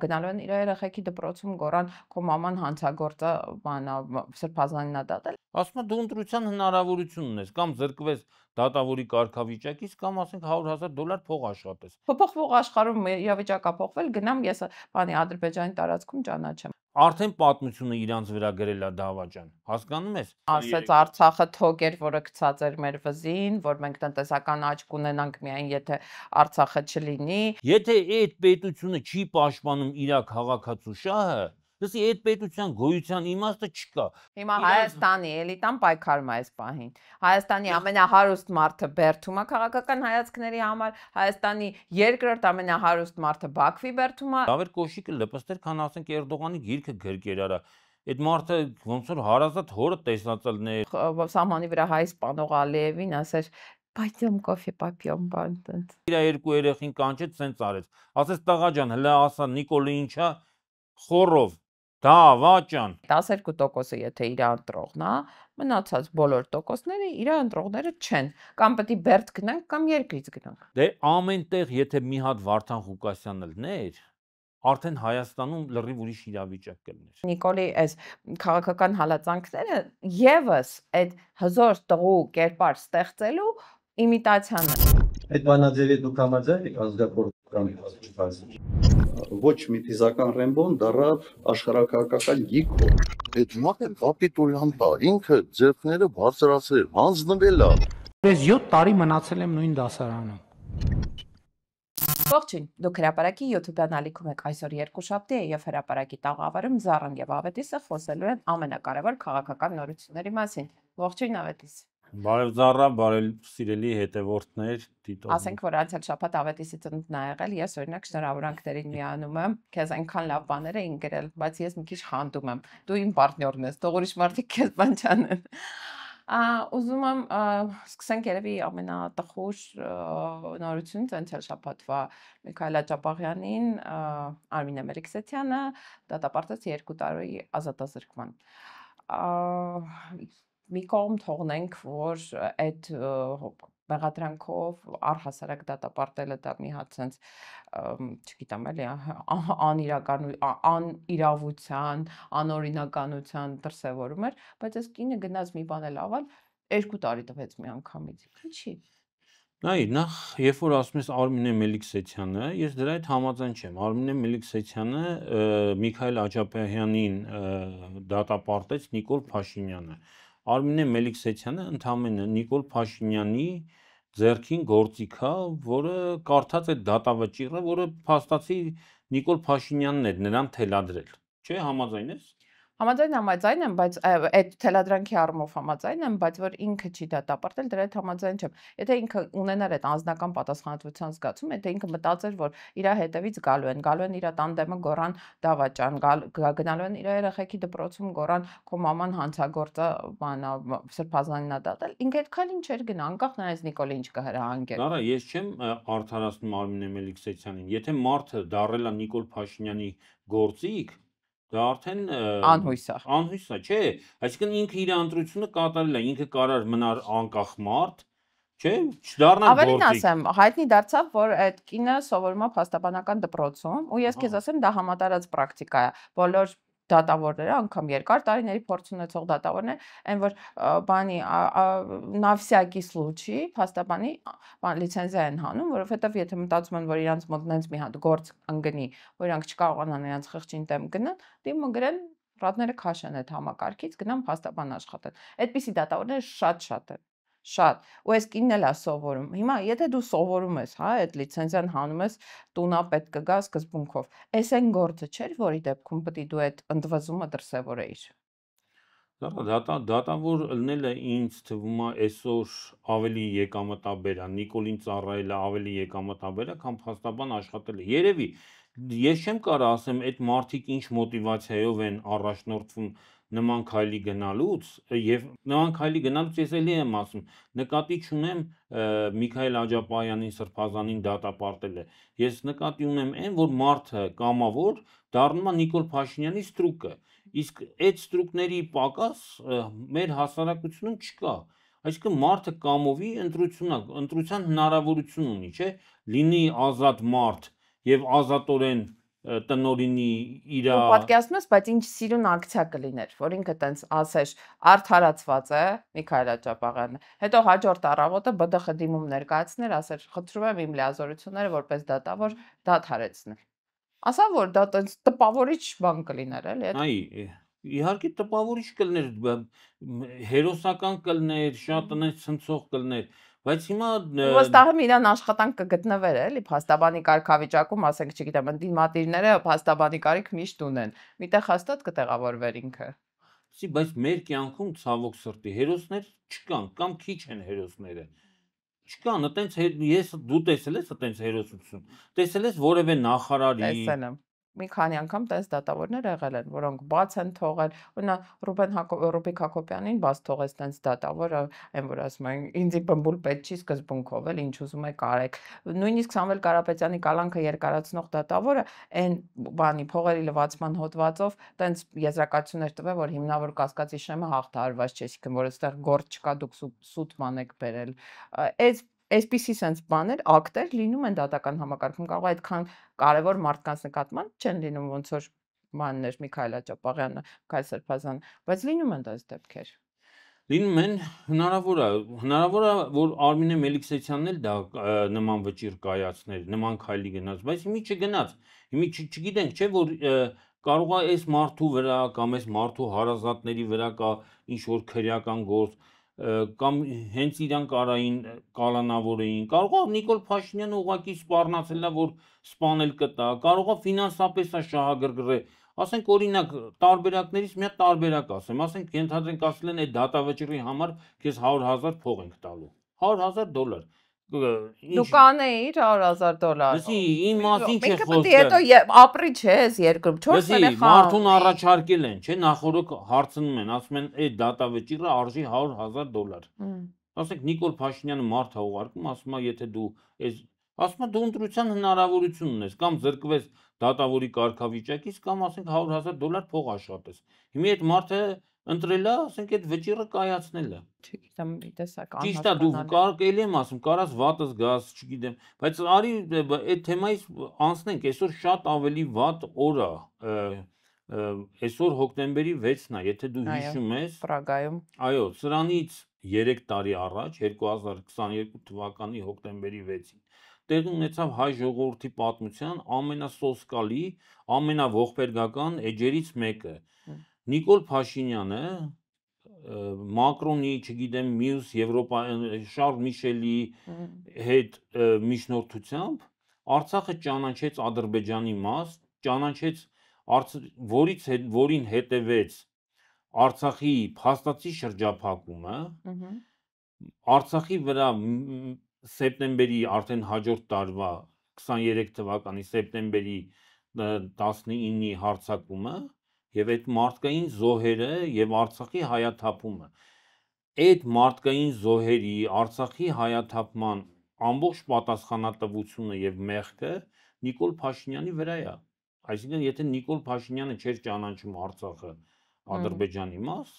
Գնալու են իր երեխեքի դպրոցում գորան քո մաման հանցագործը սրբազանին ա դատել։ Ասում դու ընտրության հնարավորություն ունես, կամ զրկվես դատավորի կարգավիճակից, կամ ասենք $100,000 փող աշխատես։ Փոփոխվող աշխարհում իրավիճակա փոխվել, գնամ ես Ադրբեջանի տարածքում ճանաչեմ։ Արդեն պատմությունը իրանց վրա գրել է դավաճան, հասկանում ես։ Ասեց Արցախը թոք էր, որը գցած էր մեր վզին, որ մենք տնտեսական աճ կունենանք միայն եթե Արցախը չլինի։ Եթե այդ պետությունը չի պաշտպանում իր քաղաքացու շահը, դասի այդ պետության գոյության իմաստը չկա։ Հիմա Հայաստանի էլիտան պայքարում է այս պահին։ Հայաստանի ամենահարուստ մարդը Բերդում է քաղաքական հայացքների համար, Հայաստանի երկրորդ ամենահարուստ մարդը Բաքվի Բերդում է։ Դավեր կոշիկը լպստեր, քան ասենք Էրդողանի գիրքը գրկեր արա։ Այդ մարդը ոնց որ հարազատ հորը տեսածելն է։ Սահմանի վրա հայ սպանող Ալիևին ասեր «Պայթյոմ կոֆե պապյոմ բանտենց»։ Իր երկու երեխին կանչեց, սենց արեց։ Ասեց տղա ջան, հլա ասա Նիկոլը ինչա խորով դավաճան։ 12%-ը եթե իր ընտրողն է, մնացած բոլոր տոկոսները իր ընտրողները չեն, կամ պետք է Բերդ գնանք, կամ երկրից գնանք։ Դե ամենտեղ եթե մի հատ Վարդան Ղուկասյանն լներ, արդեն Հայաստանում լրիվ ուրիշ իրավիճակ կլներ։ Նիկոլի այս քաղաքական հալածանքները եւս այդ հզոր տղու կերպար ստեղծելու իմիտացիան է։ Այդ բանաձևի դուք համաձայն եք ազգակորական ոչ միթիզական Ռեմբոն դառավ աշխարհակահաղական գիքո։ Այդ մարդը կապիտուլյանտ է, ինքը ձեռքները բարձրացրել, հանձնվել է։ Ես 7 տարի մնացել եմ նույն դասարանում։ Ողջույն, դուք հրապարակի YouTube-յան ալիքում եք այսօր Երկուշաբթի է եւ հրապարակի տաղավարում Զառան եւ Ավետիսը խոսելու են ամենակարևոր քաղաքական նորությունների մասին։ Ողջույն Ավետիս։ Բարև Զառա, բարև սիրելի հետևորդներ, Տիտո։ Ասենք որ անցյալ շաբաթ Ավետիսի ծնունդն ա եղել, ես օրինակ շնորհավորանքներին միանում եմ, քեզ այնքան լավ բաներ էին գրել, բայց ես մի քիչ խանդում եմ։ Դու իմ պարտներն ես, թող ուրիշ մարդիկ քեզ բան չանեն։ Ուզում եմ սկսենք երևի ամենատխուր նորությունից անցյալ շաբաթվա Միքայել Աջապաղյանին Արմինե Մելիքսեթյանը դատապարտեց 2 տարի ազատազրկման։ Մի կողմ թողնենք, որ այդ մեղադրանքով առհասարակ դատապարտելը դա մի հատ sense չգիտեմ էլի անիրավության, անօրինականության դրսևորում էր, բայց այս կինը գնաց մի բան էլ ավալ 2 տարի տվեց մի անգամից։ Ինչի՞։ Նայ, նախ երբ որ ասում ես Արմինե Մելիքսեթյանը, ես դրա հետ համաձայն չեմ։ Արմինե Մելիքսեթյանը Միքայել Աջապահյանին դատապարտեց Նիկոլ Փաշինյանը։ Արմինե Մելիքսեթյանը ընդամենը Նիկոլ Փաշինյանի ձեռքին գործիք է, որը կարդաց այդ դատավճիռը, որը փաստացի Նիկոլ Փաշինյանն է նրան թելադրել։ Չէ, համաձայն ես։ Համաձայն եմ, բայց այդ թելադրանքի առումով համաձայն եմ, բայց որ ինքը չի դատապարտել, դրա հետ համաձայն չեմ։ Եթե ինքը ունենար այդ անձնական պատասխանատվության զգացում, եթե ինքը մտածեր, որ իր հետևից գալու են իր տանդեմը գորան դավաճան, գնալու են իր երեխեքի դպրոցում գորան քո մաման հանցագործը սրբազանին ա դատել, ինքը այդքան ինչ էր գնա, անկախ նրանից Նիկոլը ինչ կհրահանգեր։ Դարա, ես չեմ արդարացնում Արմինե Մելիքսեթյանին։ Եթե մարդը դառել է Նիկոլ Փաշինյանի գործիք, դա արդեն անհույս է, չէ, այսինքն ինքը իր ընտրությունը կատարել է, ինքը կարար մնար անկախ մարդ, չէ, չդառնալ գործիք։ Ավելին ասեմ, հայտնի դարձավ, որ այդ կինը սովորում է փաստաբանական դպրոցում, ու ես քեզ ասեմ, դա համատարած պրակտիկա է։ Բոլոր դատավորները, անգամ երկար տարիների փորձ ունեցող դատավորներ, այն որ բանի նավսյակի случай փաստաբանի լիցենզիա են հանում, որովհետև եթե մտածում են, որ իրանց մոտ նենց մի հատ գործ ընկնի, որ իրանք չկարողանան իրանց խղճին դեմ գնան, դիմը գրեն ռադները քաշեն այդ համակարգից, գնան փաստաբան աշխատեն։ Այդպիսի դատավորները շատ են։ Շատ։ Ու այս կինն էլ է սովորում։ Հիմա եթե դու սովորում ես, հա, այդ լիցենզիան հանում ես, տունա պետք կգա սկզբունքով։ Էս այն գործը չէր, որի դեպքում պետք է դու այդ ընդվզումը դրսևորեիր։ Դատավոր լնելը ինձ թվում է այսօր ավելի եկամտաբեր է, Նիկոլին ծառայելը ավելի եկամտաբեր է, քան փաստաբան աշխատելը։ Երևի ես չեմ կարող ասեմ այդ մարդիկ ինչ մոտիվացիայով են առաջնորդվում նման քայլի գնալուց, եւ նման քայլի գնալուց ես էլի եմ ասում, նկատի չունեմ Միքայել Աջապահյանին սրբազանին դատապարտելը։ Ես նկատի ունեմ այն, որ մարդը կամավոր դառնում է Նիկոլ Փաշինյանի ստրուկը, իսկ այդ ստրուկների պակաս մեր հասարակությունում չկա։ Այսինքն մարդը կամովի ընտրության հնարավորություն ունի, չէ՞, լինի ազատ մարդ եւ ազատորեն տնօրինի իր Ու պատկերացնում ես, բայց ինչ սիրուն ակցիա կլիներ, որ ինքը տենց ասեր, արդարացված է Միքայել Ջապաղյանը։ Հետո հաջորդ առավոտը ԲԴԽ դիմում ներկայացներ, ասեր, խնդրում եմ իմ լիազորությունները որպես դատավոր դադարեցնել։ Ասա որ դա տենց տպավորիչ բան կլիներ, էլի։ Այ իհարկե տպավորիչ կլներ, հերոսական կլներ, շատ այնպես ցնցող կլներ, բայց հիմա Վստահ եմ իրան աշխատանք կգտնվեր, էլի, փաստաբանի կարգավիճակում, ասենք, չգիտեմ, ընդդիմադիրները փաստաբանի կարիք միշտ ունեն։ Միտեղ հաստատ կտեղավորվեր ինքը։ Բայց մեր կյանքում ցավոք սրտի հերոսներ չկան, կամ քիչ են հերոսները։ Չկան, այտենց ես դու տեսել ես այտենց հերոսություն։ Տեսել ես որևէ նախարարի։ Տեսել եմ։ Մի քանի անգամ տես դատավորներ եղել են, որոնք բաց են թողել։ Օրինակ Ռուբիկ Հակոբյանին բաց թողեց տենց դատավորը, այն որ ասում են, ինձ բմբուլ պետք չի սկզբունքով, էլ ինչ ուզում եք արեք։ Նույնիսկ Սամվել Կարապետյանի կալանքը երկարացնող դատավորը այն բանի փողերի լվացման հոդվածով տենց եզրակացություններ տվել, որ հիմնավոր կասկածի շեմը հաղթահարված չէ, այսինքն որ այստեղ գործ չկա, դուք սուտ ման եք բերել։ Այսպիսի sense բաներ, ակտեր լինում են դատական համակարգում, կարող է այդքան կարևոր մարդկանց նկատմամբ չեն լինում, ոնց որ մաններ Միքայել Ջապաղյանը, Քայլ Սրբազանը, բայց լինում են դες դեպքեր։ Լինում են, հնարավոր է, որ Արմինե Մելիքսեթյանն էլ դա նման վճիռ կայացներ, նման քայլի գնաց, բայց հիմի չգնաց։ Հիմի չգիտենք, չէ՞ որ կարող է այս մարդու վրա կամ այս մարդու հարազատների վրա կա ինչ որ քրեական գործ կամ հենց իրան կարային կալանավորեին, կարող է Նիկոլ Փաշինյանը ուղղակի սպառնացել է, որ սպանել կտա, կարող է ֆինանսապես է շահագրգռել, ասենք օրինակ տարբերակներից մի հատ տարբերակ ասեմ, ասենք ենթադրենք ասել են այդ դատավճռի համար քեզ $100,000 փող ենք տալու, $100,000 Դու կանեիր $100,000։ Լսի, իմ մասին չէ խոսքը։ խոսքը։ Հետո ապրի չես երկրում, 4 երեխա։ Մարդուն առաջարկել են, չէ, նախորդ հարցնում են, ասում են, այդ դատավճիռը արժի $100,000։ Ասենք Նիկոլ Փաշինյանը մարդ է ուղարկում, ասում է, եթե դու ասում է դու ընտրության հնարավորություն ունես, կամ զրկվես դատավորի կարգավիճակից, կամ ասենք $100,000 փող աշխատես։ Հիմա այդ մարդը ընտրել է, ասենք այդ վճիռը կայացնել է։ Չգիտեմ, տեսակ Ճիշտ է, դու կարող էլի եմ ասում, կարաս վատս գաս, չգիտեմ, բայց արի այդ թեմայից անցնենք, այսօր շատ ավելի վատ օր է, այսօր հոկտեմբերի 6-ն է, եթե դու հիշում ես, Պրագայում։ Այո, սրանից 3 տարի առաջ, 2022 թվականի հոկտեմբերի 6-ին, տեղի ունեցավ հայ ժողովրդի պատմության ամենասոսկալի, ամենաողբերգական էջերից մեկը։ Նիկոլ Փաշինյանը Մակրոնի, չգիտեմ, մյուս Շարլ Միշելի հետ միջնորդությամբ Արցախը ճանաչեց Ադրբեջանի մաս, ճանաչեց որին հետևեց Արցախի փաստացի շրջափակումը, Արցախի վրա սեպտեմբերի արդեն հաջորդ տարվա 23 թվականի սեպտեմբերի 19-ի հարձակումը եւ այդ մարդկային զոհերը եւ Արցախի հայաթափումը։ Այդ մարդկային զոհերի, Արցախի հայաթափման ամբողջ պատասխանատվությունը եւ մեղքը Նիկոլ Փաշինյանի վրա է։ Այսինքն, եթե Նիկոլ Փաշինյանը չէր ճանաչում Արցախը Ադրբեջանի մաս,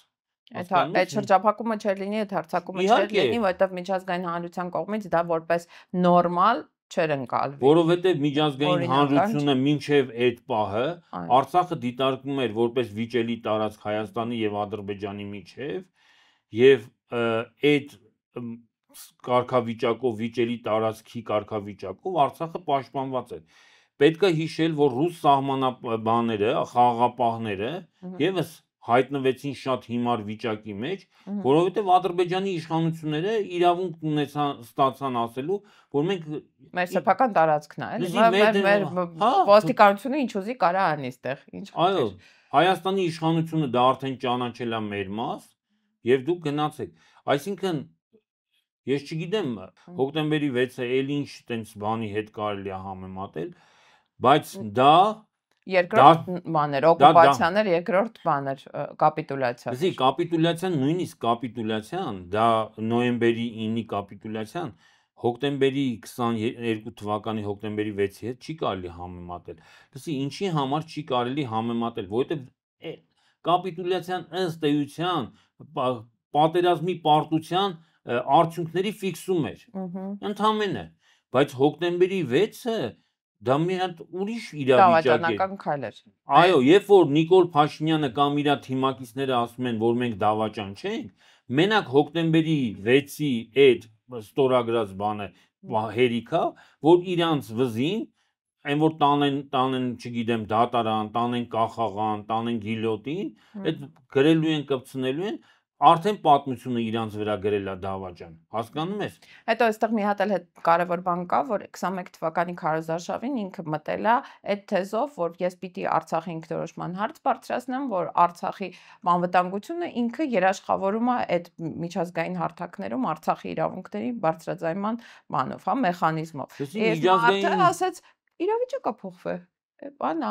այդ շրջափակումը չէր լինի, այդ հարձակումը չէր լինի, որովհետեւ միջազգային հանրության կողմից դա որպես նորմալ չէր ընկալվի։ Որովհետև միջազգային հանրությունը մինչև այդ պահը Արցախը դիտարկում էր որպես վիճելի տարածք Հայաստանի եւ Ադրբեջանի միջև եւ այդ կարգավիճակով վիճելի տարածքի կարգավիճակով Արցախը պաշտպանված էր։ Պետք է հիշել, որ ռուս սահմանաբանները, խաղաղապահները եւս հայտնվեցին շատ հիմար վիճակի մեջ, որովհետև Ադրբեջանի իշխանությունները իրավունք ստացան ասելու, որ մենք մեր սեփական տարածքն է, էլի, մեր ոստիկանությունը ինչ ուզի կարա անի այստեղ, ինչ խնդիր։ Այո, Հայաստանի իշխանությունը դա արդեն ճանաչել է մեր մաս, եւ դուք գնացեք։ Այսինքն ես չգիտեմ, հոկտեմբերի 6-ը էլ ինչ տենց բանի հետ կարելի է համեմատել, բայց դա երկրորդ բաներ, օկուպացիաներ, երկրորդ բաներ, կապիտուլյացիա։ Լսի, կապիտուլյացիան, նույնիսկ կապիտուլյացիան, դա նոյեմբերի 9-ի կապիտուլյացիան, հոկտեմբերի 22 թվականի հոկտեմբերի 6-ի հետ չի կարելի համեմատել։ Լսի, ինչի համար չի կարելի համեմատել, որովհետև կապիտուլյացիան ըստ էության պատերազմի պարտության արդյունքների ֆիքսում էր։ Ընդամենը, բայց հոկտեմբերի 6-ը դա մի հատ ուրիշ իրավիճակ է։ Դավաճանական քայլ էր։ Այո, երբ որ Նիկոլ Փաշինյանը կամ իր թիմակիցները ասում են, որ մենք դավաճան չենք, մենակ հոկտեմբերի 6-ի այդ ստորագրած բանը հերիքա, որ իրանց վզին այն որ տանեն, չգիտեմ, դատարան, տանեն կախաղան, տանեն գիլյոտին, այդ գրելու են, կպցնելու են, արդեն պատմությունը իրանց վրա գրել է դավաճան, հասկանում ես։ Հետո այստեղ մի հատ էլ կարևոր բան կա, որ 21 թվականի քարոզարշավին ինքը մտել է այդ թեզով, որ ես պիտի Արցախի ինքնորոշման հարց բարձրացնեմ, որ Արցախի անվտանգությունը ինքը երաշխավորում է այդ միջազգային հարթակներում Արցախի իրավունքների բարձրաձայնման բանով, հա, մեխանիզմով։ Իսկ մարդը ասաց, իրավիճակը փոխվել։ Բանա,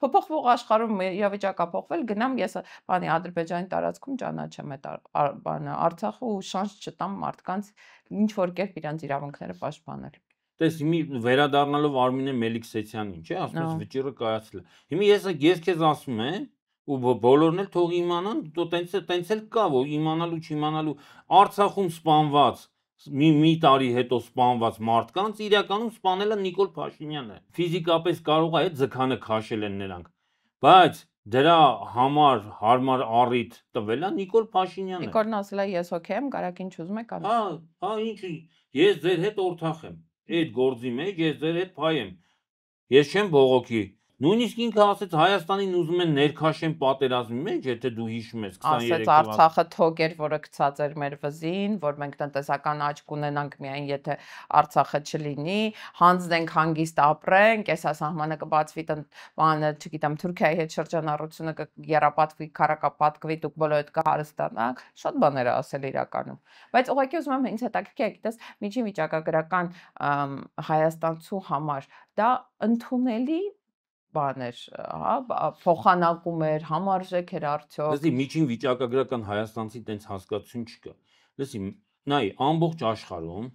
փոփոխվող աշխարհում իրավիճակը փոխվել, գնամ ես բանի Ադրբեջանի տարածքում ճանաչեմ այդ բանը Արցախը ու շանս չտամ մարդկանց ինչ որ կերպ իրանց իրավունքները պաշտպանել։ Տես հիմի վերադառնալով Արմինե Մելիքսեթյանին, չէ, ասես վճիռը կայացել։ Հիմի ես քեզ ասում եմ ու բոլորն էլ թող իմանան, տենց էլ կա, որ իմանալու չիմանալու Արցախում սպանված մի տարի հետո սպանված մարդկանց իրականում սպանել է Նիկոլ Փաշինյանը։ Ֆիզիկապես կարող է այդ ձգանը քաշել են նրանք, բայց դրա համար հարմար առիթ տվել է Նիկոլ Փաշինյանը։ Նիկոլն ասել է ես օքեյ եմ, կարակ ինչ ուզում եք անի։ Հա, ինչ, ես ձեր հետ օրթախ եմ։ Այդ գործի մեջ ես ձեր հետ փայ եմ։ Ես չեմ բողոքի։ Նույնիսկ ինքը ասեց Հայաստանին ուզում են ներքաշեն պատերազմի մեջ, եթե դու հիշում ես 23 ասեց Արցախը թոգ էր, որը գցած էր մեր վզին, որ մենք տնտեսական աճ կունենանք միայն եթե Արցախը չլինի, հանձնենք հանգիստ ապրենք, այս սահմանը կբացվի բանը, չգիտեմ, Թուրքիայի հետ շրջանառությունը կեռապատվի, քարակապատկվի, դուք բոլորը կհարստանաք, շատ բաներ ասել իրականում։ Բայց ուղղակի ուզում եմ ինձ հետաքրքիր է, գիտես, միջին վիճակագրական հայաստանցու համար դա ընդունելի բաներ, հա, փոխանակում էր, համարժեք էր արդյոք։ Լսի, միջին վիճակագրական հայաստանցի տենց հասկացություն չկա։ Լսի, նայ, ամբողջ աշխարհում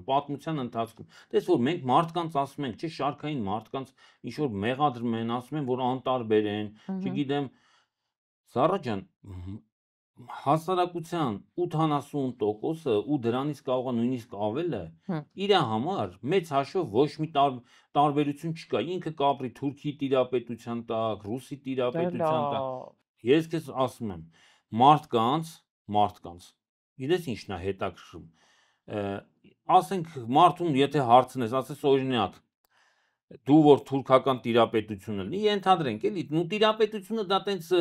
պատմության ընթացքում, դες որ մենք մարդկանց ասում ենք, չէ, շարքային մարդկանց ինչ որ մեղադրում են, ասում են, որ անտարբեր են, չգիտեմ, Զարա ջան, հասարակության 80%-ը ու դրանից կարող է նույնիսկ ավելը իր համար մեծ հաշվով ոչ մի տարբերություն չկա, ինքը կապրի Թուրքիի տիրապետության տակ, Ռուսի տիրապետության տակ։ Ես քեզ ասում եմ, մարդկանց, գիտես ինչն է հետաքրքրում, ասենք մարդուն եթե հարցնես, ասես օրինակ, դու որ թուրքական տիրապետություն լինի, ենթադրենք էլի, նու տիրապետությունը դա տենց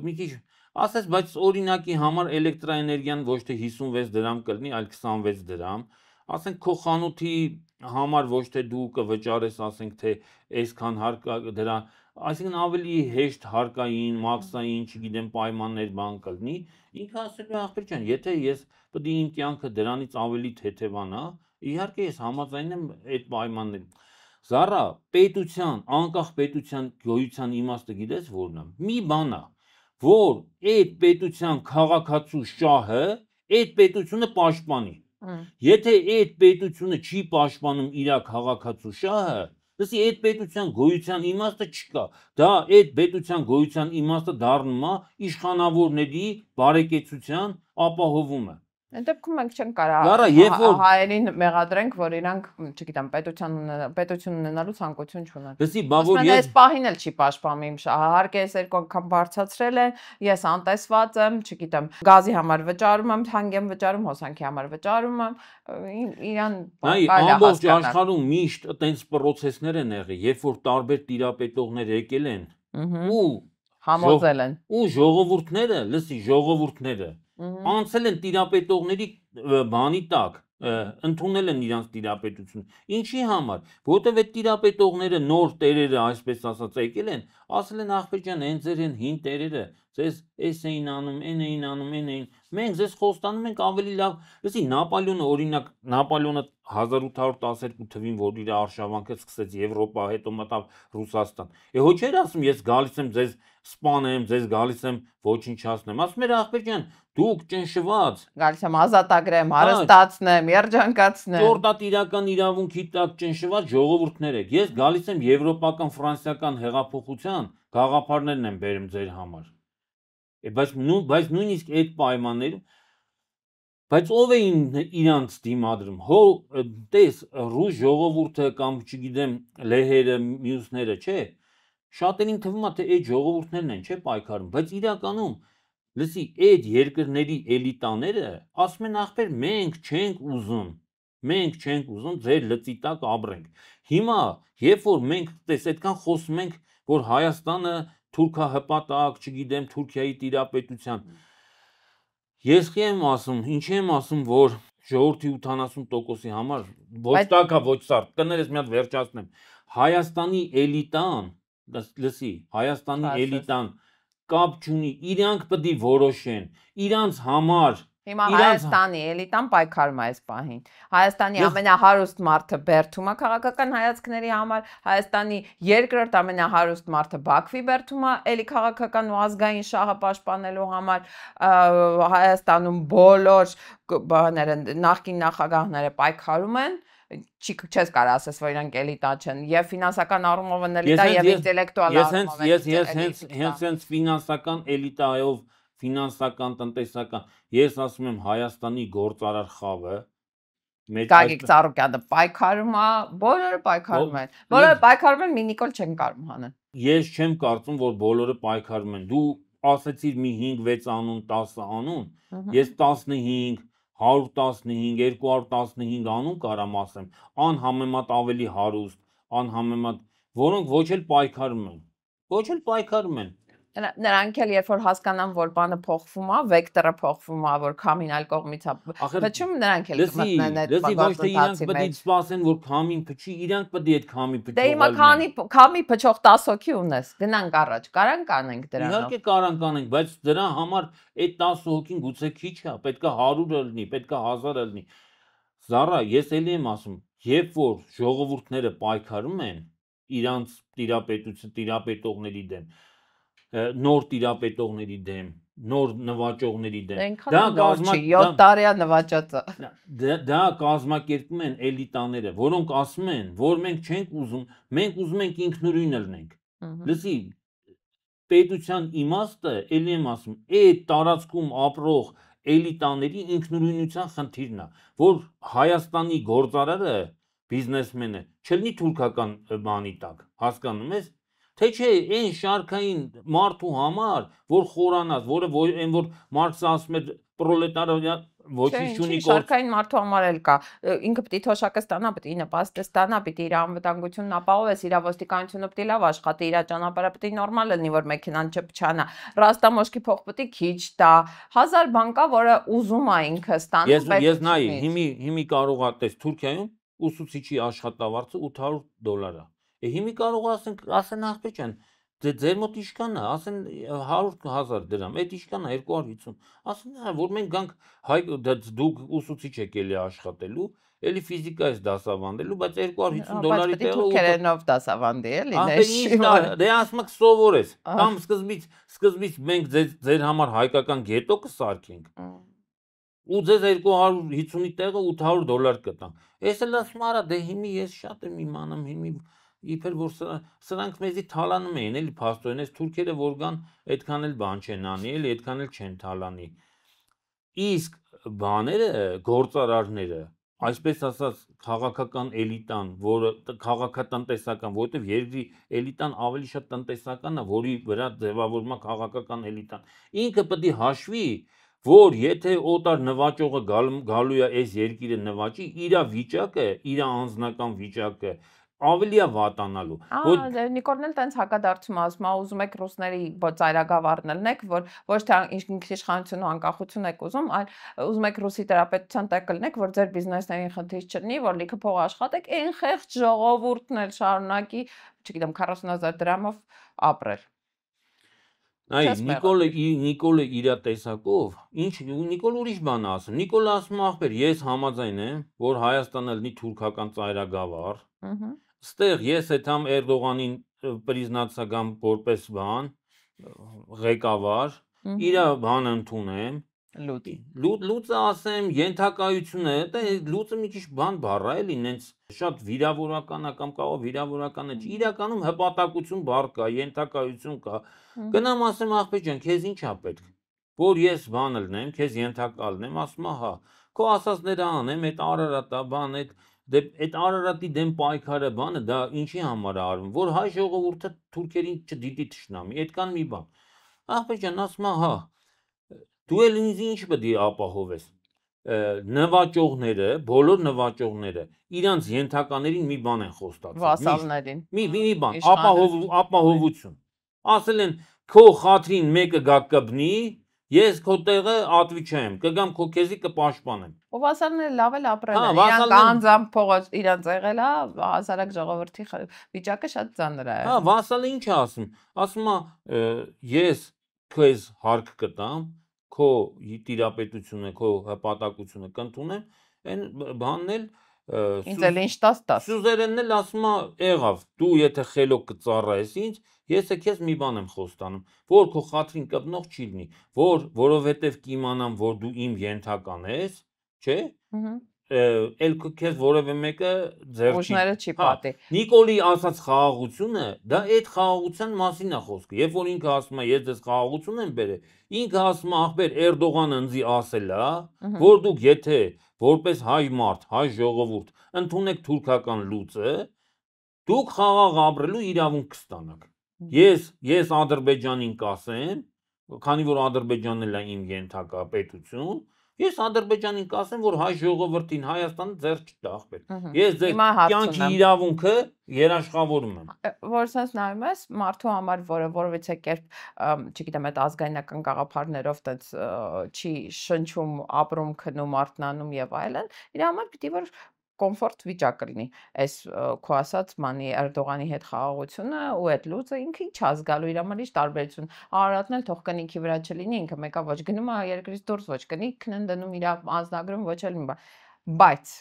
մի քիչ ասես, բայց օրինակի համար էլեկտրաէներգիան ոչ թե 56 դրամ կլինի, այլ 26 դրամ, ասենք քո խանութի համար ոչ թե դու կվճարես, ասենք թե այսքան հարկա դրա, այսինքն ավելի հեշտ հարկային, մաքսային, չգիտեմ, պայմաններ բան կլինի, ինքը ասելու է ախպեր ջան, եթե ես պետք է իմ կյանքը դրանից ավելի թեթևանա, իհարկե ես համաձայն եմ այդ պայմաններին։ Զարա, պետության, անկախ պետության գոյության իմաստը գիտես որն է։ Մի բան է, որ այդ պետության քաղաքացու շահը այդ պետությունը պաշտպանի։ Եթե այդ պետությունը չի պաշտպանում իր քաղաքացու շահը, լսի այդ պետության գոյության իմաստը չկա։ Դա այդ պետության գոյության իմաստը դառնում է իշխանավորների բարեկեցության ապահովումը։ Այդ դեպքում մենք չենք կարող հայերին մեղադրենք, որ իրանք, չգիտեմ, պետություն ունենալու ցանկություն չունեն։ Լսի, բա որ ես պահին էլ չի պաշտպանում իմ շահը, հարկը ես երկու անգամ բարձրացրել են, ես անտեսված եմ, չգիտեմ, գազի համար վճարում եմ, թանկ եմ վճարում, հոսանքի համար վճարում եմ, իրան ամբողջ աշխարհում միշտ այտենց process-ներ են եղել, երբ որ տարբեր տիրապետողներ եկել են ու համոզել են։ Ու ժողովուրդները, լսի, ժողովուրդները անցել են տիրապետողների բանի տակ, ընդունել են իրանց տիրապետություն։ Ինչի համար, որովհետև այդ տիրապետողները նոր տերերը, այսպես ասած, եկել են, ասել են ախպեր ջան, հենց ձեր են հին տերերը, ձեզ էս էին անում, այն էին անում, այն էին։ Մենք ձեզ խոստանում ենք ավելի լավ։ Լսի, Նապոլեոնը, օրինակ, Նապոլեոնը 1812 թվին, որ իր արշավանքը սկսեց Եվրոպա, հետո մտավ Ռուսաստան։ Հո չէր ասում, ես գալիս եմ ձեզ սպանեմ, ձեզ գալիս եմ ոչնչացնեմ։ Ասում էր ախպեր ջան, դուք ճնշված, գալիս եմ ազատագրեմ, հարստացնեմ, երջանկացնեմ։ Ճորտատիրական իրավունքի տակ ճնշված ժողովուրդներ եք։ Ես գալիս եմ եվրոպական, ֆրանսիական հեղափոխության գաղափարներն եմ բերում ձեր համար։ Բայց նույնիսկ այդ պայմաններում Բայց ով էին իրանց դիմադրում, հո տես ռուս ժողովուրդը կամ չգիտեմ լեհերը, մյուսները, չէ, շատերին թվում է թե այդ ժողովուրդներն են, չէ, պայքարում, բայց իրականում լսի այդ երկրների էլիտաները ասում են ախպեր մենք չենք ուզում ձեր լծի տակ ապրենք։ Հիմա երբ որ մենք տես այդքան խոսում ենք, որ Հայաստանը թուրքահպատակ, չգիտեմ Թուրքիայի տիրապետության, ես եմ ասում, ինչի եմ ասում, որ ժողովրդի 80%-ի համար ոչ տակա, ոչ սարդ, կներես մի հատ վերջացնեմ, Հայաստանի էլիտան, լսի, Հայաստանի էլիտան կապ չունի, իրանք պետք է որոշեն, իրանց համար Հիմա Հայաստանի էլիտան պայքարում է այս պահին։ Հայաստանի ամենահարուստ մարդը Բերդում է քաղաքական հայացքների համար, Հայաստանի երկրորդ ամենահարուստ մարդը Բաքվի Բերդում է էլի քաղաքական ու ազգային շահը պաշտպանելու համար, Հայաստանում բոլոր նախկին նախագահները պայքարում են, չես կարող ասես, որ իրանք էլիտա չեն, եւ ֆինանսական առումով են էլիտա եւ ինտելեկտուալ առումով։ Ես հենց ֆինանսական էլիտայով ֆինանսական, տնտեսական, ես ասում եմ Հայաստանի գործարար խավը Գագիկ Ծառուկյանը պայքարում է, բոլորը պայքարում են, բոլորը պայքարում են, մի Նիկոլ չեն կարող հանել։ Ես չեմ կարծում, որ բոլորը պայքարում են, դու ասեցիր մի 5-6 անուն, 10 անուն, ես 15, 115, 215 անուն կարամ ասեմ, անհամեմատ ավելի հարուստ, անհամեմատ, որոնք ոչ էլ պայքարում են, Նրանք էլ երբ որ հասկանան, որ բանը փոխվում է, վեկտորը փոխվում է, որ քամին այլ կողմից է, փչում նրանք էլ կմտնեն այդ գործընթացի մեջ։ Լսի, ոչ թե իրանք պետք է սպասեն, որ քամին փչի, իրանք պետք է այդ քամի փչողալն են։ Դե հիմա քամի փչող 10 հոգի ունես, գնանք առաջ, կարան կանենք դրանով։ Իհարկե կարան կանենք, բայց դրա համար այդ 10 հոգին գուցե քիչ է, պետք է 100 լինի, պետք է 1000 լինի։ Զարա, ես էլի եմ ասում, երբ որ ժողովուրդները պայքարում են իրանց տիրապետողների դեմ, նոր տիրապետողների դեմ, նոր նվաճողների դեմ, դա կազմակերպում են էլիտաները, որոնք ասում են, որ մենք չենք ուզում, մենք ուզում ենք ինքնուրույն լինենք։ Լսի, պետության իմաստը, էլի եմ ասում, այդ տարածքում ապրող էլիտաների ինքնուրույնության խնդիրն է, որ Հայաստանի գործարարը, բիզնեսմենը, չլինի թուրքական բանի տակ, հասկանում ես։ Թե չէ, այն շարքային մարդու համար, որ խորանաց, որը այն որ Մարքսը ասում է պրոլետարը ոչինչ չունի գործ։ Շարքային մարդու համար էլ կա, ինքը պետք է թոշակը ստանա, պետք է նպաստը ստանա, պետք է իր անվտանգությունն ապահովես, իր ոստիկանությունը պետք է լավ աշխատի, իր ճանապարհը պետք է նորմալ լինի, որ մեքենան չփչանա, ռաստամոշքի փող պետք է քիչ տա, 1000 բան կա, որը ուզում է ինքը ստանալ։ Ես նայ, հիմի կարող է տես Թուրքիայում ուսուցիչի աշխատավարձը $800 է։ Հիմի կարող ասեն ախպեր ջան, ձեր մոտ իշքան է, ասեն 100,000 դրամ, այդ իշքան է 250, ասեն որ մենք գանք դուք ուսուցիչ եք էլի աշխատելու, էլի ֆիզիկայից դասավանդելու, բայց $250 տեղը թուրքերենով դասավանդի էլի, դե ասում եք սովորես, կամ սկզբից մենք ձեր համար հայկական գետո կսարքենք, ու ձեզ 250-ի տեղը $800 կտանք, ես էլ ասում արա, դե հիմի ես շատ եմ իմանում, հիմի իբր որ սրանք մեզի թալանում էին, էլի փաստորեն, այս թուրքերը որ գան, այդքան էլ բան չեն անի, էլի այդքան էլ չեն թալանի։ Իսկ բաները, գործարարները, այսպես ասած, քաղաքական էլիտան, որը քաղաքատնտեսական, որովհետև երկրի էլիտան ավելի շատ տնտեսական է, որի վրա ձևավորվում է քաղաքական էլիտան։ Ինքը պետք է հաշվի, որ եթե օտար նվաճողը գալու է այս երկիրը նվաճի, իր վիճակը, իր անձնական վիճակը ավելի է վատանալու։ Նիկոլն էլ տենց հակադարձում ասում է, ուզում եք ռուսների ծայրագավառն ելնեք, որ ոչ թե ինքնիշխանություն ու անկախություն եք ուզում, այլ ուզում եք ռուսի տերապետության տակ ելնեք, որ ձեր բիզնեսներին խնդիր չլինի, որ լիքը փող աշխատեք, այն խեղճ ժողովուրդն էլ շարունակի, չգիտեմ, 40,000 դրամով ապրել։ Այ Նիկոլը իր տեսակով, Նիկոլ ուրիշ բան է ասում։ Նիկոլը ասում ախպեր, ես համաձայն եմ, որ Հայաստանը լինի թուրքական ծայրագավառ։ Ստեղ ես հետամ Էրդողանին պրիզնացա կամ որպես բան, ղեկավար, իր բանը ընդունեմ, լուծը ասեմ, ենթակայությունը, լուծը մի քիչ բան բառ է, էլի նենց շատ վիրավորական է կամ կարող վիրավորական է, իրականում հպատակություն բառ կա, ենթակայություն կա, գնամ ասեմ ախպեր ջան, քեզ ինչ է պետք, որ ես բան լնեմ, քեզ ենթակա լնեմ, ասում հա, քո ասածները անեմ, այդ Արարատա բան, այդ Արարատի դեմ պայքարը բանը դա ինչի համար է արվում, որ հայ ժողովուրդը թուրքերին չդիտի թշնամի, այդքան մի բան։ Ախպեր ջան, ասում հա, դու էլ ինձ ինչ պետք է ապահովես։ Նվաճողները, բոլոր նվաճողները իրանց ենթականերին մի բան են խոստացել։ Վասալներին։ Մի բան, ապահովություն։ Ասել են քո խաթրին մեկը գա կբնի, ես քո տեղը ատվիչեմ, կգամ քո քեզի կպաշտպանեմ։ Ու վասալները լավ էլ ապրել են, իրանք անձամբ փողը իրանց եղել է, հասարակ ժողովրդի վիճակը շատ ծանր է։ Հա, վասալը ինչ է ասում։ Ասում է ես քեզ հարկ կտամ, քո տիրապետությունը, քո հպատակությունը կընդունեմ, այն բանն էլ ինձ էլ ինչ տաս։ Սյուզերենն էլ ասում է եղավ, դու եթե խելոք կծառայես ինձ, ես քեզ մի բան եմ խոստանում, որ քո խաթրին կպնող չի լինի, որովհետև կիմանամ, որ դու իմ ենթական ես, չէ՞։ Էլ քեզ որևէ մեկը ձեռ չի։ Ուժները չի պատի։ Նիկոլի ասած խաղաղությունը, դա այդ խաղաղության մասին է խոսքը։ Երբ որ ինքը ասում է, ես դες խաղաղություն եմ բերել, ինքը ասում է, ախպեր Էրդողանը ինձ ասել է, որ դուք եթե որպես հայ մարդ, հայ ժողովուրդ ընդունեք թուրքական լուծը, դուք խաղաղ ապրելու իրավունք կստանաք։ Ես Ադրբեջանին կասեմ, քանի որ Ադրբեջանն էլ է իմ ենթակա պետություն, ես Ադրբեջանին կասեմ, որ հայ ժողովրդին Հայաստանը ձեռ չտա ախպեր։ Ես ձեր կյանքի իրավունքը երաշխավորում եմ։ Որ sense նայում ես մարդու համար, որը որովհետեւ կերպ, չգիտեմ, այդ ազգայնական գաղափարներով տենց չի շնչում, ապրում, քնում, արթնանում եւ այլն, իր համար պիտի որ կոմֆորտ վիճակ լինի։ Այս քո ասած մանի Էրդողանի հետ խաղաղությունը ու այդ լուծը ինքը ինչ ազգալու իր համար ինչ տարբերություն։ Արարատն էլ թող կնիքի վրա չլինի, ինքը մեկա ոչ գնում է երկրից դուրս, ոչ կնիքն են դնում իր անձնագրում, ոչ էլ մի բան։ Բայց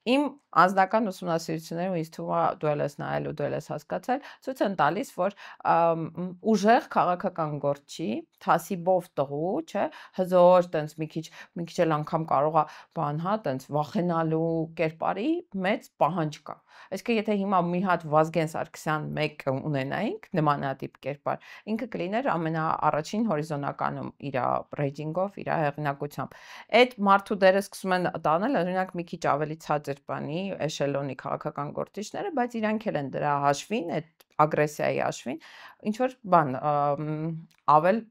իմ անձնական ուսումնասիրություններում ինձ թվում է դու ես նայել ու դու ես հասկացել, ցույց են տալիս, որ ուժեղ քաղաքական գործ չի, թասիբով տղու, չէ, հզոր, տենց մի քիչ էլ անգամ կարող է բան, հա, տենց վախենալու կերպարի մեծ պահանջ կա։ Այսինքն եթե հիմա մի հատ Վազգեն Սարգսյան մեկ ունենայինք նմանատիպ կերպար, ինքը կլիներ ամենաառաջին հորիզոնականում իր ռեյտինգով, իր հեղինակությամբ։ Այդ մարդու դերը սկսում են տանել, օրինակ մի քիչ ավելի ցածր բանի էշելոնի քաղաքական գործիչները, բայց իրանք էլ են դրա հաշվին, այդ ագրեսիայի հաշվին, ինչ որ բան ավել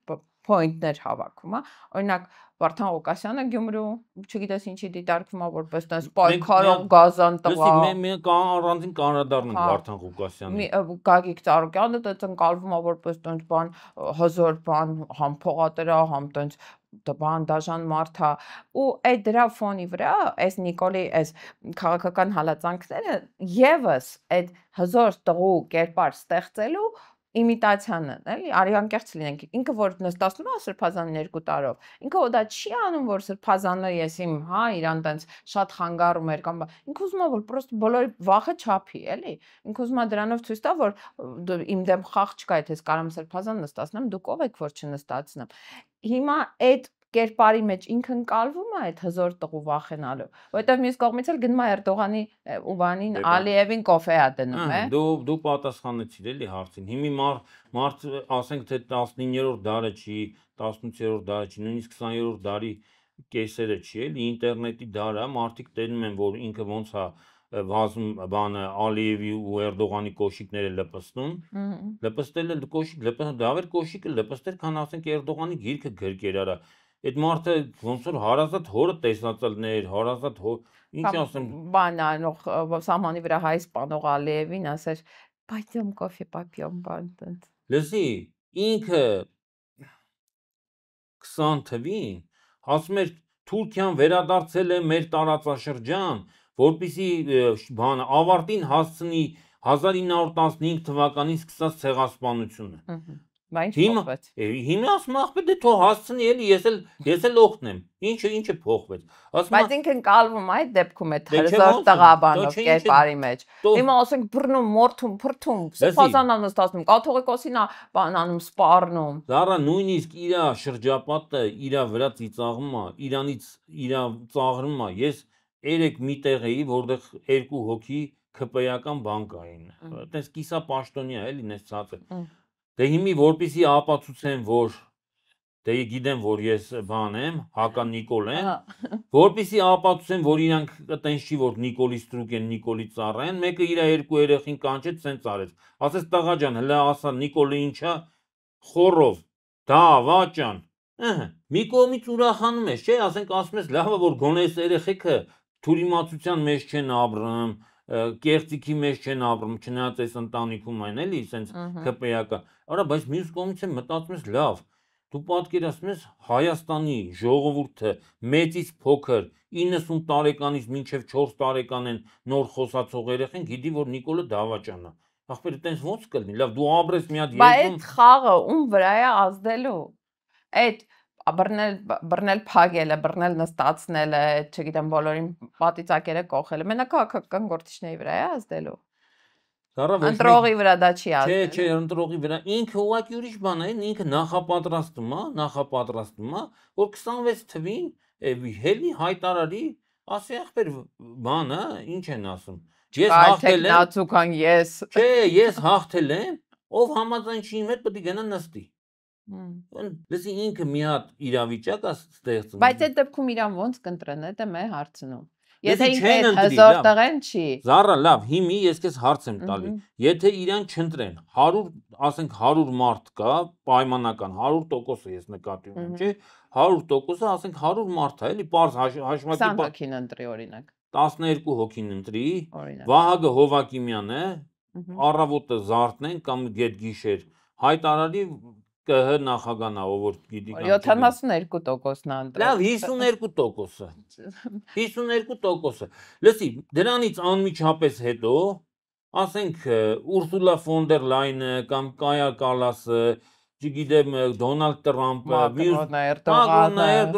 point-ներ հավաքում, հա։ Օրինակ Վարդան Ղուկասյանը Գյումրու, չգիտես ինչի դիտարկվում է որպես տես պայքարող գազան տղա։ Մենք առանձին կանրադառնանք Վարդան Ղուկասյանին։ Գագիկ Ծառուկյանը տես ընկալվում է որպես տես բան հզոր բան, համ փողատերա, համ տես բան դաժան մարդ է ու այդ դրա ֆոնի վրա այս Նիկոլի այս քաղաքական հալածանքները եւս այդ հզոր տղու կերպար ստեղծելու իմիտացիան են, էլի, արիանկեղծ լինենք, ինքը որ նստացնում է Սրբազան 2 տարով, ինքը դա չի անում, որ Սրբազանը ես իմ, հա, իրան տենց շատ խանգարում էր կամ ինքը ուզում է որ պրոստը բոլորի վախը չափի, էլի, ինքը ուզում է դրանով ցույց տա, որ իմ դեմ խաղ չկա, եթե ես կարամ Սրբազան նստացնեմ, դուք ով եք որ չնստացնեմ։ Հիմա այդ կերպարի մեջ ինքը ընկալվում է այդ հզոր տղու վախենալու, որովհետև մյուս կողմից էլ գնում է Էրդողանի ու բանին Ալիևին կոֆե է դնում, է։ Դու պատասխանեցիր էլի հարցին։ Հիմի մարդ ասենք թե 19-րդ դարը չի, 18-րդ դարը չի, նույնիսկ 20-րդ դարի կեսերը չի, էլի ինտերնետի դարը, մարդիկ տենում են, որ ինքը ոնց է վազում բանը Ալիևի ու Էրդողանի կոշիկները լպստում, լպստելը կոշիկ, դավեր կոշիկը լպստել, քան ասենք Էրդողանի գիրքը գրկեր արա։ Այդ մարդը ոնց որ հարազատ հորը տեսածելներ, հարազատ հոր, ինչ ասեմ, բան անող սահմանի վրա հայ սպանող Ալիևին ասեր, «Պայդյոմ կոֆե պապյոմ բան տենց»։ Լսի, ինքը 20 թվին ասում էր Թուրքիան վերադարձել է մեր տարածաշրջան, որպեսզի բանը ավարտին հասցնի 1915 թվականին սկսած ցեղասպանությունը։ Բայց ինչ փոխվեց։ Հիմա ասում ախպեր դե թող հասցնի էլի, ես էլ օգնեմ։ Ինչը փոխվեց։ Բայց ինքը ընկալվում է այդ դեպքում այդ հզոր տղաբանով կերպարի մեջ։ Հիմա ասենք բռնում, մորթում, փրթում, Սրբազանն նստացնում, կաթողիկոսին բան անում, սպառնում։ Դառա նույնիսկ իր շրջապատը իր վրա ծիծաղում է, իրանից իր ծաղրում է։ Ես երեք մի տեղ էի, որտեղ 2 հոգի ԿՊ-ական բան կային։ Այդպես կիսա պաշտոնյա էլի նստած է։ Դե հիմի որպեսի ապացուցեն, որ դե գիտեմ, որ ես բան եմ, Հական Նիկոլ եմ, որպեսզի ապացուցեմ, որ իրանք տենց չի, որ Նիկոլի ստրուկ են, Նիկոլի ծառա են, մեկը իր երկու երեխին կանչեց, սենց արեց։ Ասեց տղա ջան, հլա ասա Նիկոլը ինչա, խորով, դա վաճան։ Մի կողմից ուրախանում ես, չէ, ասում ես, լավ է, որ գոնե այս երեխեքը թուրիմացության մեջ չեն ապրում, կեղծիքի մեջ չեն ապրում, չնայած այս ընտանիքում այն էլի, սենց քպեական։ Արա, բայց մյուս կողմից եմ մտածում ես, լավ, դու պատկերացնում ես Հայաստանի ժողովուրդը մեծից փոքր 90 տարեկանից մինչև 4 տարեկան են նոր խոսացող երեխեն, գիտի, որ Նիկոլը դավաճան է։ Ախպեր, այտենց ոնց կլինի։ Լավ, դու ապրես մի հատ Բայց այդ խաղը ում վրա է ազդելու։ Այդ բռնել փագելը, բռնել նստացնելը, չգիտեմ, բոլորին պատիծակերը կողելը, մենակ քաղաքական գործիչների վրա է ազդելու։ Ընտրողի վրա դա չի ազդելու։ Չէ, ընտրողի վրա ինքը ուղղակի ուրիշ բան է, ինքը նախապատրաստում է, որ 26 թվին հելի հայտարարի, ասի ախպեր բանը, ինչ են ասում։ Ես հաղթել եմ։ Չէ, ես հաղթել եմ, ով համաձայն չի իմ հետ պետք է գնա նստի։ Լսի ինքը մի հատ իրավիճակ է ստեղծում։ Բայց այդ դեպքում իրան ոնց կընտրեն, դա է հարցնում։ Եթե ինքը հզոր տղեն չի։ Զառա, լավ, հիմի ես քեզ հարց եմ տալի։ Եթե իրան չընտրեն, 100, ասենք 100 մարդ կա, պայմանական 100% ես նկատի ունեմ, չէ՞։ 100%-ը, ասենք 100 մարդ է, էլի, պարզ հաշվարկի 20 հոգին ընտրի օրինակ։ 12 հոգին ընտրի, Վահագը Հովակիմյանը, առավոտը Զարթնեն կամ գետ-գիշեր հայտարարի ԿՀ նախագահանա, ով որ գիտի կամ 72%-ն է ընտրել։ Լավ, 52%-ը։ 52%-ը։ Լսի, դրանից անմիջապես հետո, ասենք Ուրսուլա ֆոն դեր Լայնը կամ Կայա Կալասը, չգիտեմ, Դոնալդ Տրամպը,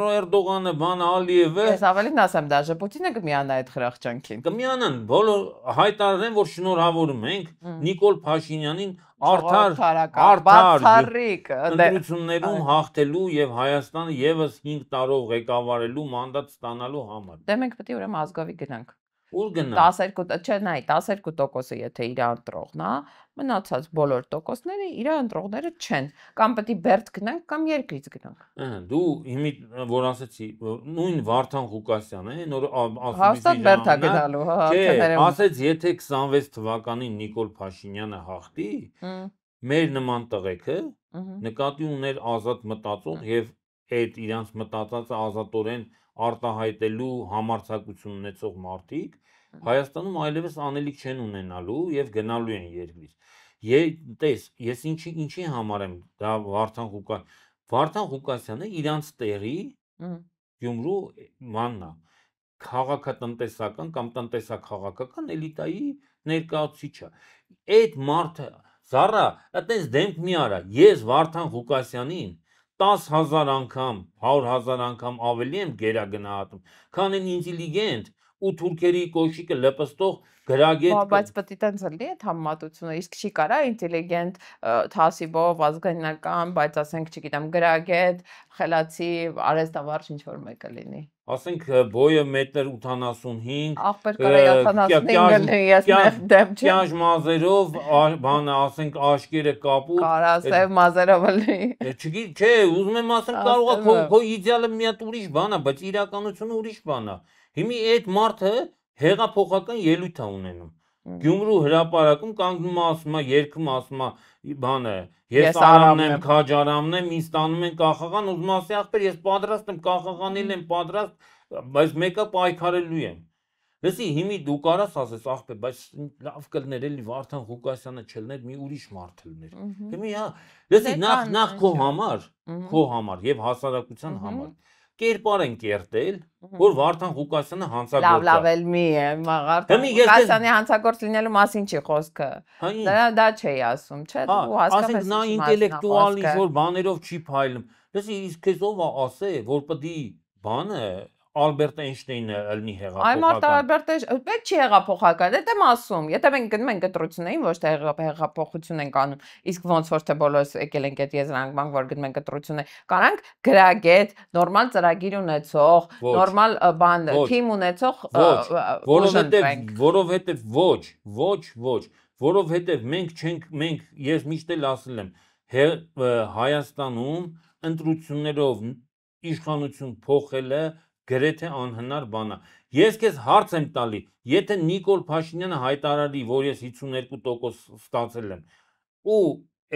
Էրդողանը, բան Ալիևը։ Ես ավելին ասեմ, դաժե Պուտինը կմիանա այդ խրախճանքին։ Կմիանան, բոլոր հայտարարեն, որ շնորհավորում ենք Նիկոլ Փաշինյանին բացառիկ ընտրություններում հաղթելու եւ Հայաստանը եւս 5 տարով ղեկավարելու մանդատ ստանալու համար։ Դե մենք պետք է ուրեմն ազգավի գնանք։ Ուր գնանք։ 12, չէ, նայ, 12%-ը եթե իր ընտրողն է, մնացած բոլոր տոկոսները իր ընտրողները չեն, կամ պետք է բերդ գնանք կամ երկրից գնանք։ Դու հիմի որ ասեցի, նույն Վարդան Ղուկասյանը, նոր հաստատ բերդ է գնալու, չէ, ասեց, եթե 26 թվականին Նիկոլ Փաշինյանը հաղթի, մեր նման տղեկը նկատի ուներ ազատ մտածող եւ այդ իրանց մտածածը ազատորեն արտահայտելու համարձակություն ունեցող մարդիկ Հայաստանում այլևս անելիք չեն ունենալու եւ գնալու են երկրից։ Տես, ես ինչի համար եմ դա Վարդան Ղուկասյանը իրանց տեղի Գյումրու մաննա քաղաքատնտեսական կամ տնտեսաքաղաքական էլիտայի ներկայացուցիչը։ Այդ մարդը Զառա, այտենց դեմք մի արա, ես Վարդան Ղուկասյանին 10,000 անգամ, 100,000 անգամ ավելի եմ գերագնահատում, քան են ինտելիգենտ ու թուրքերի կոշիկը լպստող գրագետ։ Բայց պետք է տենց լինի այդ համեմատությունը, իսկ չի կարա ինտելիգենտ, թասիբով, ազգայնական, բայց ասենք, չգիտեմ, գրագետ, խելացի, արհեստավարժ ինչ-որ մեկը լինի։ Ասենք բոյը 1.85 ախպեր կարա 75 լինի, ես դեմ չեմ։ Կյաժ մազերով, բանը ասենք աշկերը կապուտ։ Կարա սև մազերով լինի։ Չէ, ուզում եմ ասեմ կարող է քո իդեալը մի հատ ուրիշ բան է, բայց իրականությունը ուրիշ բան է։ Հիմի այդ մարդը հեղափոխական ելույթ է ունենում։ Գյումրու հրապարակում կանգնում ասում է, երգում ասում է, բանը, ես արամն եմ, քաջ արամն եմ, ինձ տանում են կախաղան, ուզում ասի ախպեր, ես պատրաստ եմ, կախաղանել եմ պատրաստ, բայց մեկը պայքարելու եմ։ Լսի, հիմի դու կարաս ասես ախպեր, բայց լավ կլներ էլի Վարդան Ղուկասյանը չլներ, մի ուրիշ մարդ լներ։ Հիմի հա, լսի, նախ քո համար եւ հասարակության համար կերպար են կերտել, որ Վարդան Ղուկասյանը հանցագործ է։ Լավ, էլ մի է, Վարդան Ղուկասյանի հանցագործ լինելու մասին չի խոսքը։ Դա չէի ասում, չէ՞, դու հասկացես։ Ասենք նա ինտելեկտուալ ինչ-որ բաներով չի փայլում։ Լսի, իսկ քեզ ով է ասե, որ պետք է բանը Ալբերտ Էյնշտեյնը լինի հեղափոխական։ Այ մարդ Ալբերտ Էյնշտեյնը պետք չի հեղափոխական, դա եմ ասում։ Եթե մենք գնում ենք ընտրություններին, ոչ թե հեղափոխություն ենք անում, իսկ ոնց որ թե բոլորս եկել ենք այդ եզրանկման, որ գնում ենք ընտրություններ, կարանք գրագետ, նորմալ ծրագիր ունեցող, նորմալ բան, թիմ ունեցող որովհետև ոչ, որովհետև մենք ես միշտ էլ ասել եմ, Հայաստանում ընտրություններով իշխանություն փոխելը գրեթե անհնար բան է։ Ես քեզ հարց եմ տալի, եթե Նիկոլ Փաշինյանը հայտարարի, որ ես 52% ստացել եմ, ու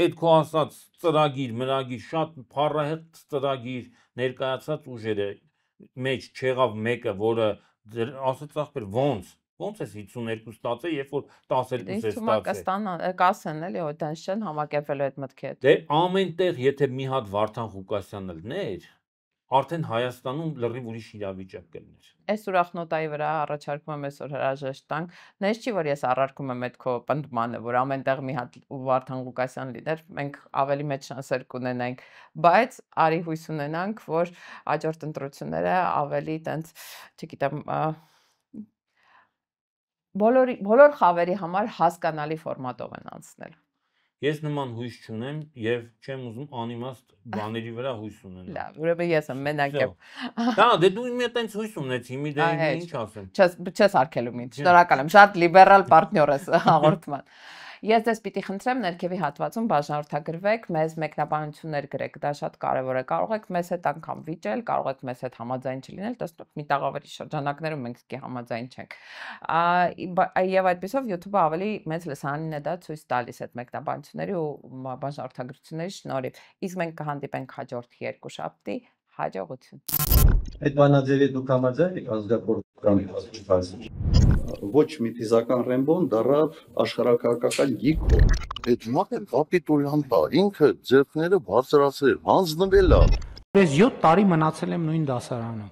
այդ քո ասած ծրագիր, մրագիր, շատ փառահեղ ծրագիր ներկայացած ուժերը մեջ չեղավ մեկը, որը ասեց ախպեր ոնց ես 52 ստացել, երբ որ 12 ես ստացել։ Կասեն էլի, որ դենց չեն համակերպելու այդ մտքի հետ։ Դե ամենտեղ եթե մի հատ Վարդան Ղուկասյանն լներ, արդեն Հայաստանում լրիվ ուրիշ իրավիճակ կլներ։ Այս ուրախ նոտայի վրա առաջարկում եմ այսօր հրաժեշտ տանք։ Նես չի, որ ես առարկում եմ այդ քո պնդմանը, որ ամենտեղ մի հատ Վարդան Ղուկասյան լիներ, մենք ավելի մեծ շանսեր կունենայինք, բայց արի հույս ունենանք, որ հաջորդ ընտրությունները ավելի տենց, չգիտեմ, բոլոր խավերի համար հասկանալի ֆորմատով են անցնել։ Ես նման հույս չունեմ եւ չեմ ուզում անիմաստ բաների վրա հույս ունենալ։ Լավ, ուրեմն ես եմ մենակ եմ։ Դա դե դու մի տենց հույս ունեցի, մի դե ինչ ասեմ։ Չես արգելում ինձ։ Շնորհակալ եմ, շատ լիբերալ պարտներ ես հաղորդման։ Ես դες պիտի խնդրեմ ներքևի հատվածում բաժանորդագրվեք, մեզ մեկնաբանություններ գրեք, դա շատ կարևոր է։ Կարող եք մեզ հետ անգամ վիճել, կարող եք մեզ հետ համաձայն չլինել, տեսնեք մի տաղավարի շրջանակներում մենք սկի համաձայն չենք։ Եվ այդպեսով YouTube-ը ավելի մեծ լսարանին է դա ցույց տալիս այդ մեկնաբանությունների ու բաժանորդագրությունների շնորհիվ։ Իսկ մենք կհանդիպենք հաջորդ երկուշաբթի, հաջողություն։ Այդ բանաձևի դուք համաձայն եք ազգակործական փաստիճան։ Ոչ միթիզական Ռեմբոն դառավ աշխարհակահաղական գիքո։ Այդ մարդը կապիտուլյանտ է, ինքը ձեռքները բարձրացրել, հանձնվել է։ Ես 7 տարի մնացել եմ նույն դասարանում։